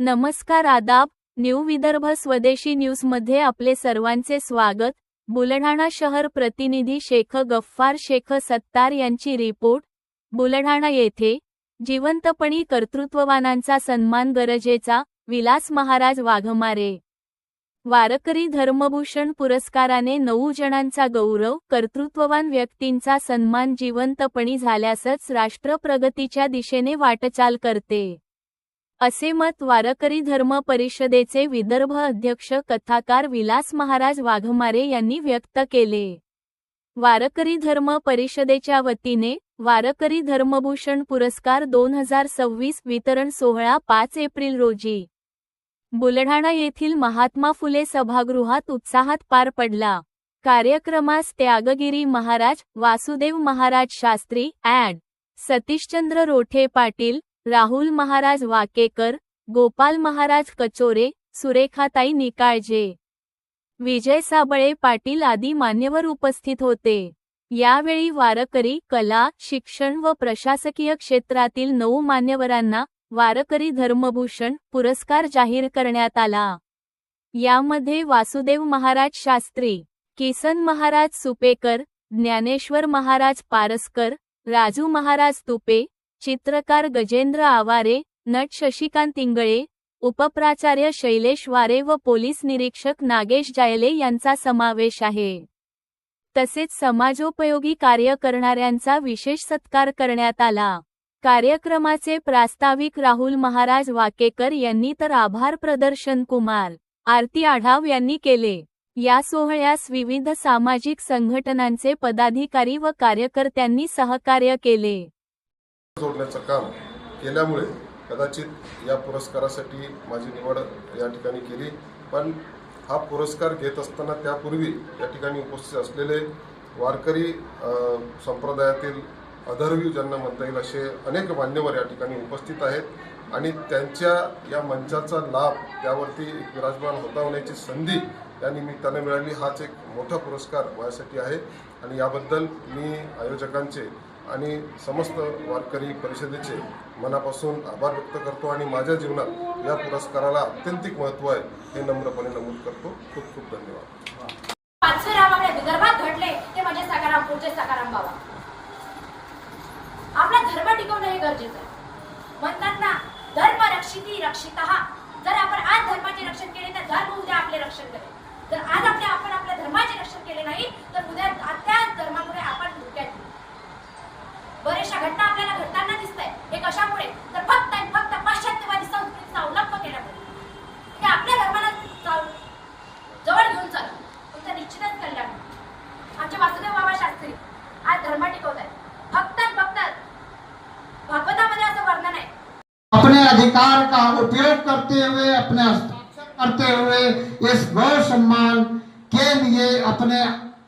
नमस्कार आदाब, न्यू विदर्भ स्वदेशी न्यूजमध्ये आपले सर्वांचे स्वागत। बुलढाणा शहर प्रतिनिधी शेख गफ्फार शेख सत्तार यांची रिपोर्ट। बुलढाणा येथे जिवंतपणी कर्तृत्ववानांचा सन्मान गरजेचा, विलास महाराज वाघमारे। वारकरी धर्मभूषण पुरस्काराने 9 जणांचा गौरव। कर्तृत्ववान व्यक्तींचा सन्मान जिवंतपणी झाल्यासच राष्ट्र प्रगतीच्या दिशेने वाटचाल करते, असे मत वारकरी धर्म परिषदेचे विदर्भ अध्यक्ष कथाकार विलास महाराज वाघमारे यांनी व्यक्त केले। वारकरी धर्म परिषदेच्या वतीने वारकरी धर्मभूषण पुरस्कार 2026 वितरण सोहळा 5 एप्रिल रोजी बुलढाणा येथील महात्मा फुले सभागृहात उत्साहात पार पडला। कार्यक्रमास त्यागगिरी महाराज, वासुदेव महाराज शास्त्री, ॲड. सतीशचंद्र रोठे पाटील, राहुल महाराज वाकेकर, गोपाल महाराज कचोरे, सुरेखाताई निकाळजे, विजय साबळे पाटील आदी मान्यवर उपस्थित होते। यावेळी वारकरी, कला, शिक्षण व प्रशासकीय क्षेत्रातील 9 मान्यवरांना वारकरी धर्मभूषण पुरस्कार जाहीर करण्यात आला। यामध्ये वासुदेव महाराज शास्त्री, किसन महाराज सुपेकर, ज्ञानेश्वर महाराज पारसकर, राजू महाराज तुपे, चित्रकार गजेंद्र आवारे, नट शशिकांत इंगळे, उपप्राचार्य शैलेश वारे व पोलीस निरीक्षक नागेश जायले यांचा समावेश आहे। तसेच समाजोपयोगी कार्य करणाऱ्यांचा विशेष सत्कार करण्यात आला। कार्यक्रमाचे प्रास्ताविक राहुल महाराज वाकेकर यांनी तर आभार प्रदर्शन कुमार आरती आढाव यांनी केले। या सोहळ्यास विविध सामाजिक संघटनांचे पदाधिकारी व कार्यकर्त्यांनी सहकार्य केले। जोडण्याचं काम केल्यामुळे कदाचित या पुरस्कारासाठी माझी निवड या ठिकाणी केली। पण हा पुरस्कार घेत असताना त्यापूर्वी या ठिकाणी उपस्थित असलेले वारकरी संप्रदायातील अधर्वी ज्यांना म्हणता येईल असे अनेक मान्यवर या ठिकाणी उपस्थित आहेत आणि त्यांच्या या मंचाचा लाभ त्यावरती विराजमान होता संधी या निमित्ताने मिळाली। हाच एक मोठा पुरस्कार माझ्यासाठी आहे आणि याबद्दल मी आयोजकांचे आणि समस्त वारकरी परिषदेचे मनापासून आभार व्यक्त करतो आणि माझ्या जीवनात या पुरस्काराला अत्यंतिक महत्त्व आहे हे नम्रपणे नमूद करतो। खूप खूप धन्यवाद। पाचवे राम आपल्या विदर्भात घडले ते म्हणजे सकारामपूरचे सकाराम बाबा। आपला धर्म टिकवणं हे गरजेचं आहे। म्हणतात ना, धर्म रक्षिती रक्षितः। जर आपण आज धर्माचे रक्षण केले तर धर्म उद्या आपले रक्षण करेल। जर आज आपण आपल्या धर्माचे रक्षण केले नाही तर उद्या त्या धर्मामुळे आपण धोक्यात येऊ। बरेचशा घटना आपल्याला घडताना दिसतंय। हे कशामुळे? तर फक्त पाश्चात्यवादी संस्कृतीचा अवलंब केल्यामुळे। हे आपल्या धर्माला जवळ घेऊन चला, तुमचं निश्चितच कल्याण होईल। आमचे वासुदेव बाबा शास्त्री आज धर्म टिकवत आहेत। फक्त भागवतामध्ये असं वर्णन आहे, अपने अधिकार का उपयोग करते हुए, अपने हस्ताक्षर करते हुए इस गौ सम्मान के लिए अपने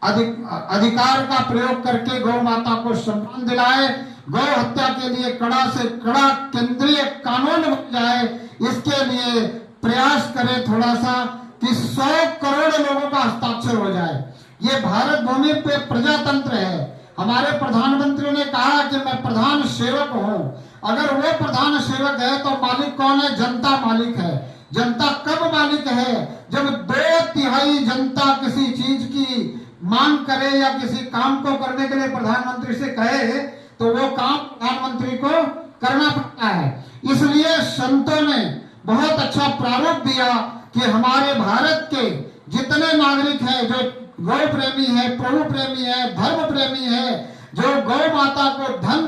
अधिकार का प्रयोग करके गौ माता को सम्मान दिलाए। गौ हत्या के लिए कड़ा से कड़ा केंद्रीय कानून बन जाए, इसके लिए प्रयास करें थोड़ा सा कि 100 करोड़ लोगों का हस्ताक्षर हो जाए। ये भारत भूमि पे प्रजातंत्र है। हमारे प्रधानमंत्री ने कहा कि मैं प्रधान सेवक हूँ। अगर वो प्रधान सेवक है तो मालिक कौन है? जनता मालिक है। जनता कब मालिक है? जब 2/3 जनता किसी चीज की मांग करे या किसी काम को करने के लिए प्रधानमंत्री से कहे तो वो काम प्रधानमंत्री को करना पड़ता है। इसलिए संतों ने बहुत अच्छा प्रारूप दिया कि हमारे भारत के जितने नागरिक हैं जो गौ प्रेमी है, प्रभु प्रेमी है, धर्म प्रेमी है, जो गौ माता को धन